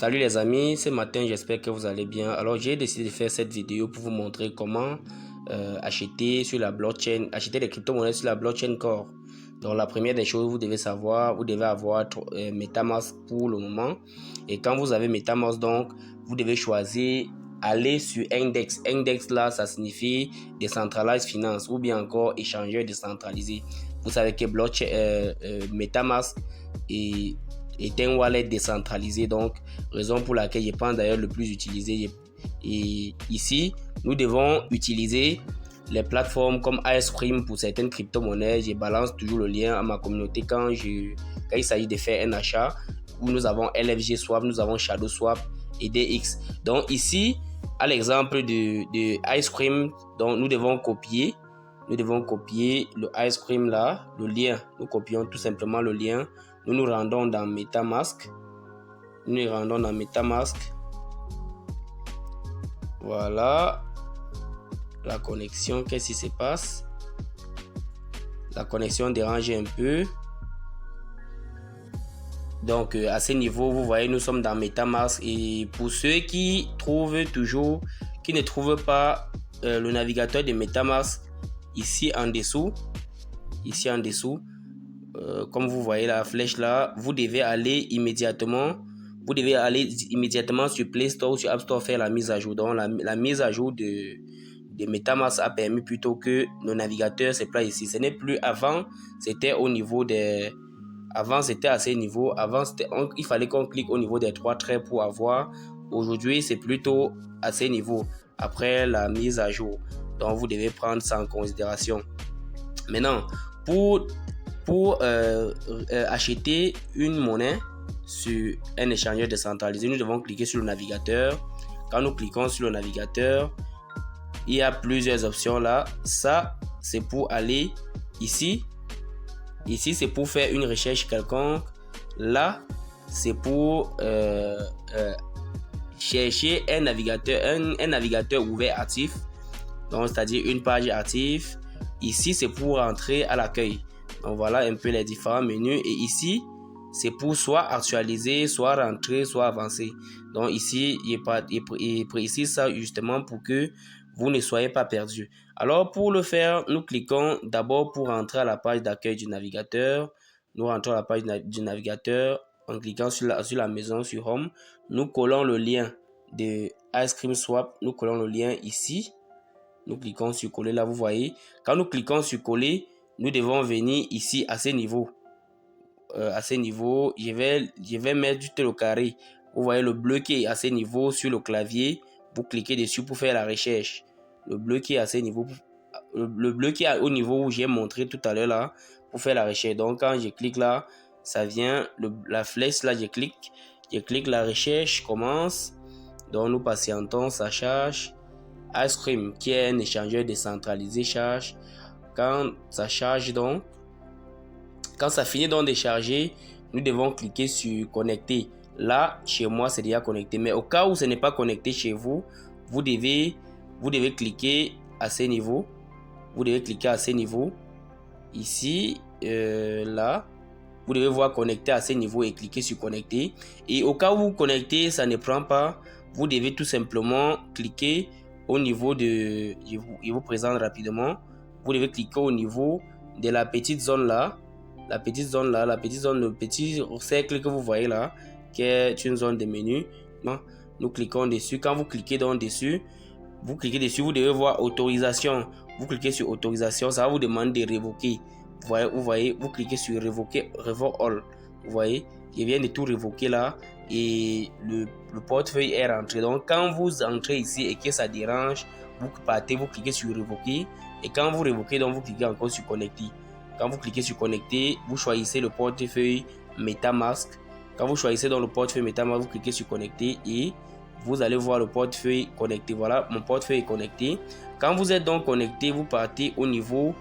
Salut les amis, ce matin j'espère que vous allez bien. Alors j'ai décidé de faire cette vidéo pour vous montrer comment acheter sur la blockchain, acheter des crypto-monnaies sur la blockchain Core. Donc la première des choses, vous devez savoir, vous devez avoir MetaMask pour le moment. Et quand vous avez MetaMask, donc vous devez choisir aller sur Index. Index là, ça signifie Decentralized Finance ou bien encore échangeur décentralisé. Vous savez que blockchain, MetaMask est un wallet décentralisé, donc raison pour laquelle je pense d'ailleurs le plus utilisé. Et ici, nous devons utiliser les plateformes comme Icecream pour certaines crypto-monnaies. Je balance toujours le lien à ma communauté quand il s'agit de faire un achat, où nous avons LFG Swap, nous avons Shadow Swap et DX. Donc ici, à l'exemple de Icecream, donc nous devons copier le Icecream là, le lien. Nous copions tout simplement le lien. Nous nous rendons dans MetaMask. Voilà. La connexion, qu'est-ce qui se passe? La connexion dérange un peu. Donc à ce niveau, vous voyez, nous sommes dans MetaMask. Et pour ceux qui ne trouvent pas le navigateur de MetaMask, ici en dessous, comme vous voyez la flèche là, vous devez aller immédiatement sur Play Store ou sur App Store faire la mise à jour. Donc la mise à jour de MetaMask a permis plutôt que le navigateur se place ici. Ce n'est plus avant, c'était au niveau des... Avant c'était à ce niveau, il fallait qu'on clique au niveau des 3 traits pour avoir. Aujourd'hui c'est plutôt à ce niveau, après la mise à jour. Donc vous devez prendre ça en considération. Maintenant, pour acheter une monnaie sur un échangeur décentralisé, nous devons cliquer sur le navigateur. Quand nous cliquons sur le navigateur, il y a plusieurs options là. Ça, c'est pour aller ici. Ici, c'est pour faire une recherche quelconque. Là, c'est pour chercher un navigateur ouvert actif. Donc, c'est-à-dire une page active. Ici, c'est pour rentrer à l'accueil. Donc, voilà un peu les différents menus. Et ici, c'est pour soit actualiser, soit rentrer, soit avancer. Donc, ici, il précise ça justement pour que vous ne soyez pas perdu. Alors, pour le faire, nous cliquons d'abord pour rentrer à la page d'accueil du navigateur. Nous rentrons à la page du navigateur en cliquant sur la maison, sur Home. Nous collons le lien de Icecream Swap. Nous collons le lien ici. Nous cliquons sur coller là, vous voyez. Quand nous cliquons sur coller, nous devons venir ici à ce niveau. Je vais mettre juste le carré. Vous voyez le bleu qui est à ce niveau sur le clavier. Vous cliquez dessus pour faire la recherche. Le bleu qui est à ce niveau. Le bleu qui est au niveau où j'ai montré tout à l'heure là pour faire la recherche. Donc quand je clique là, ça vient la flèche là, je clique, la recherche commence. Donc nous patientons, ça charge. Icecream qui est un échangeur décentralisé charge. Quand ça charge donc, quand ça finit donc de charger, nous devons cliquer sur connecter. Là, chez moi, c'est déjà connecté. Mais au cas où ce n'est pas connecté chez vous, vous devez cliquer à ce niveau. Vous devez cliquer à ce niveau. Ici, là, vous devez voir connecter à ce niveau et cliquer sur connecter. Et au cas où vous connectez, ça ne prend pas, vous devez tout simplement cliquer au niveau de... Je vous présente rapidement. Vous devez cliquer au niveau de la petite zone là. Le petit cercle que vous voyez là, qui est une zone de menu. Nous cliquons dessus. Quand vous cliquez donc dessus, vous devez voir autorisation. Vous cliquez sur autorisation, ça va vous demander de révoquer. Vous voyez, vous cliquez sur révoquer, revoke all. Vous voyez, je viens de tout révoquer là et le portefeuille est rentré. Donc quand vous entrez ici et que ça dérange, vous partez, vous cliquez sur révoquer et quand vous révoquez, donc vous cliquez encore sur connecter. Quand vous cliquez sur connecter, vous choisissez le portefeuille MetaMask. Quand vous choisissez dans le portefeuille MetaMask, vous cliquez sur connecter et vous allez voir le portefeuille connecté. Voilà, mon portefeuille est connecté. Quand vous êtes donc connecté, vous partez au niveau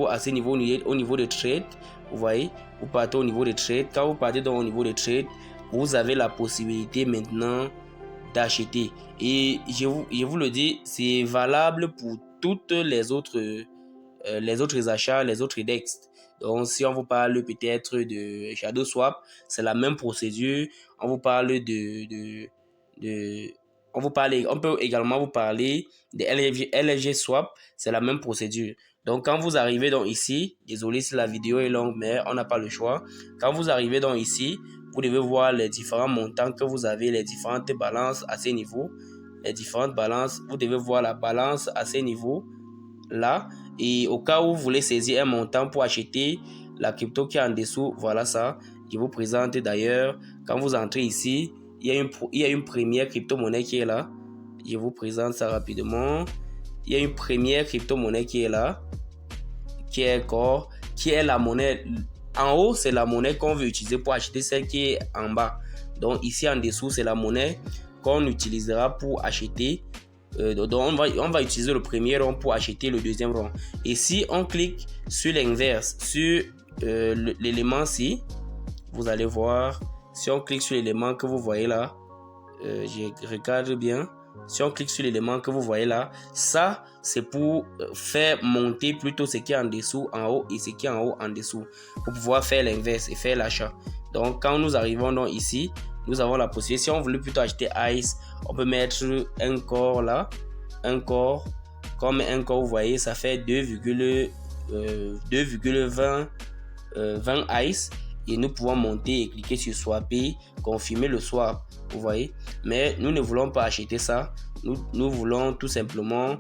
à ce niveau, au niveau de trade. Vous voyez, vous partez au niveau de trade. Quand vous partez donc au niveau de trade, vous avez la possibilité maintenant d'acheter. Et je vous le dis, c'est valable pour toutes les autres achats, les autres DEX. Donc, si on vous parle peut-être de Shadow Swap, c'est la même procédure. On vous parle on peut également vous parler de LFG Swap, c'est la même procédure. Donc, quand vous arrivez donc ici, désolé si la vidéo est longue, mais on n'a pas le choix. Quand vous arrivez donc ici, vous devez voir les différents montants que vous avez, les différentes balances à ces niveaux. Les différentes balances, vous devez voir la balance à ces niveaux là. Et au cas où vous voulez saisir un montant pour acheter la crypto qui est en dessous, voilà ça. Je vous présente d'ailleurs, quand vous entrez ici, il y a une première crypto-monnaie qui est là. Je vous présente ça rapidement. Il y a une première crypto-monnaie qui est là, qui est la monnaie. En haut, c'est la monnaie qu'on veut utiliser pour acheter celle qui est en bas. Donc ici en dessous, c'est la monnaie qu'on utilisera pour acheter. Donc on va utiliser le premier rond pour acheter le deuxième rond. Et si on clique sur l'inverse, sur l'élément-ci, vous allez voir, si on clique sur l'élément que vous voyez là, je regarde bien. Si on clique sur l'élément que vous voyez là, ça c'est pour faire monter plutôt ce qui est en dessous en haut et ce qui est en haut en dessous, pour pouvoir faire l'inverse et faire l'achat. Donc quand nous arrivons donc ici, nous avons la possibilité, si on voulait plutôt acheter ICE, on peut mettre un corps là, un corps, comme un corps, vous voyez, ça fait 2,20 ICE. Et nous pouvons monter et cliquer sur swapper, confirmer le swap, vous voyez. Mais nous ne voulons pas acheter ça. Nous voulons tout simplement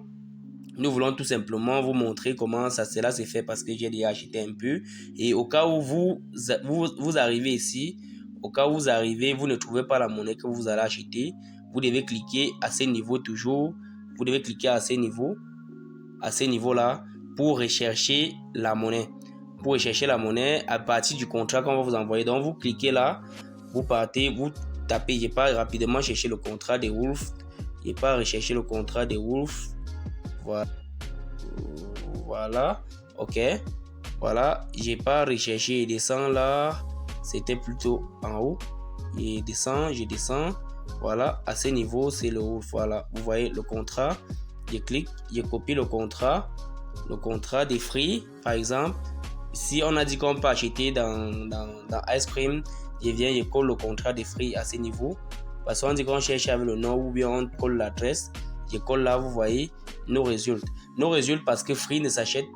vous montrer comment cela se fait, parce que j'ai déjà acheté un peu. Et au cas où vous arrivez ici, au cas où vous arrivez, vous ne trouvez pas la monnaie que vous allez acheter, vous devez cliquer à ce niveau toujours. Vous devez cliquer à ce niveau là, pour rechercher la monnaie. Pour rechercher la monnaie à partir du contrat qu'on va vous envoyer. Donc vous cliquez là, vous partez, vous tapez. Je pars rapidement chercher le contrat de Wolf. Je pars rechercher le contrat de Wolf. Voilà. Ok. Voilà. Je pars rechercher et descends là. C'était plutôt en haut. Je descends. Voilà. À ce niveau, c'est le Wolf. Voilà. Vous voyez le contrat. Je clique, je copie le contrat des Free, par exemple. Si on a dit qu'on peut acheter dans Ice Cream, je colle le contrat des Free à ce niveau. Parce qu'on dit qu'on cherche avec le nom ou bien on colle l'adresse. Je colle là, vous voyez, nos résultats. Nos résultats parce que Free ne s'achète.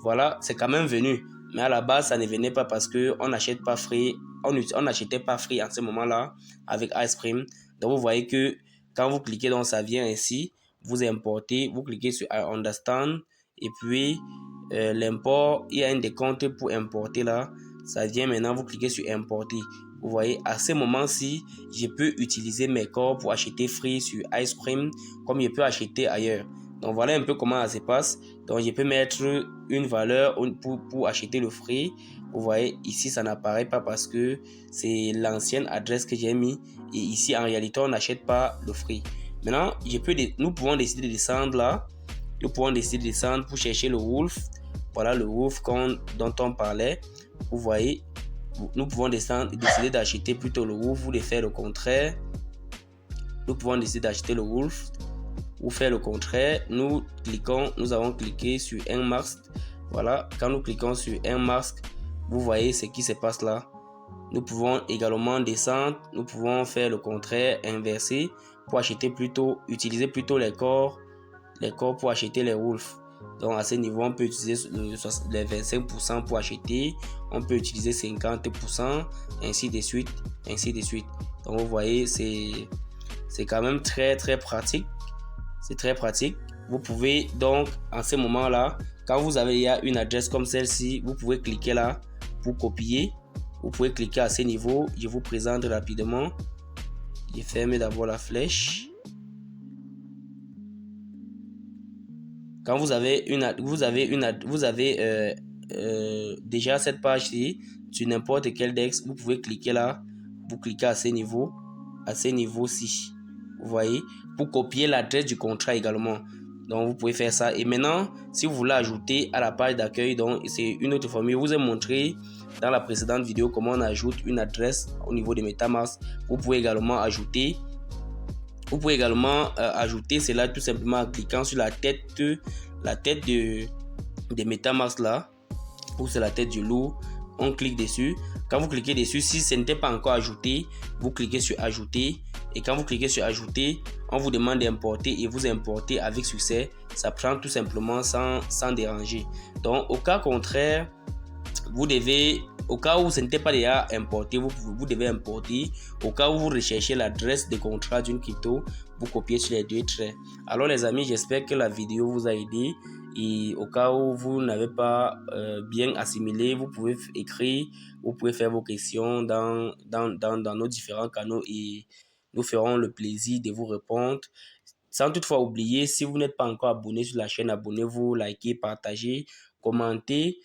Voilà, c'est quand même venu. Mais à la base, ça ne venait pas parce qu'on n'achète pas Free. On n'achetait pas Free en ce moment-là avec Ice Cream. Donc vous voyez que quand vous cliquez, donc ça vient ainsi. Vous importez, vous cliquez sur I Understand. Et puis l'import, il y a un décompte pour importer là. Ça vient maintenant, vous cliquez sur importer. Vous voyez, à ce moment-ci, je peux utiliser mes corps pour acheter Free sur Ice Cream comme je peux acheter ailleurs. Donc voilà un peu comment ça se passe. Donc je peux mettre une valeur pour acheter le Free. Vous voyez, ici ça n'apparaît pas parce que c'est l'ancienne adresse que j'ai mis. Et ici en réalité on n'achète pas le Free. Maintenant, nous pouvons décider de descendre là. Nous pouvons décider de descendre pour chercher le Wolf. Voilà le Wolf dont on parlait. Vous voyez, nous pouvons décider d'acheter plutôt le Wolf ou de faire le contraire. Nous pouvons décider d'acheter le Wolf ou faire le contraire. Nous avons cliqué sur un masque. Voilà, quand nous cliquons sur un masque, vous voyez ce qui se passe là. Nous pouvons également descendre. Nous pouvons faire le contraire, inverser pour utiliser plutôt les corps pour acheter les Wolf. Donc à ce niveau, on peut utiliser les 25% pour acheter, on peut utiliser 50%, ainsi de suite. Donc vous voyez, c'est quand même très très pratique. C'est très pratique. Vous pouvez donc en ce moment-là, quand vous avez une adresse comme celle-ci, vous pouvez cliquer là pour copier. Vous pouvez cliquer à ce niveau. Je vous présente rapidement. Je ferme d'abord la flèche. Quand vous avez déjà cette page-ci sur n'importe quel DEX, vous pouvez cliquer là, vous cliquez à ce niveau-ci, vous voyez, pour copier l'adresse du contrat également. Donc vous pouvez faire ça. Et maintenant, si vous voulez ajouter à la page d'accueil, donc c'est une autre formule. Je vous ai montré dans la précédente vidéo comment on ajoute une adresse au niveau de MetaMask. Vous pouvez également ajouter cela tout simplement en cliquant sur la tête de MetaMask là. ou c'est la tête du loup. On clique dessus. Quand vous cliquez dessus, si ce n'était pas encore ajouté, vous cliquez sur ajouter. Et quand vous cliquez sur ajouter, on vous demande d'importer et vous importez avec succès. Ça prend tout simplement sans déranger. Donc, au cas contraire, vous devez, au cas où ce n'était pas déjà importé, vous devez importer. Au cas où vous recherchez l'adresse de contrat d'une crypto, vous copiez sur les deux traits. Alors les amis, j'espère que la vidéo vous a aidé. Et au cas où vous n'avez pas bien assimilé, vous pouvez écrire, vous pouvez faire vos questions dans nos différents canaux et nous ferons le plaisir de vous répondre. Sans toutefois oublier, si vous n'êtes pas encore abonné sur la chaîne, abonnez-vous, likez, partagez, commentez.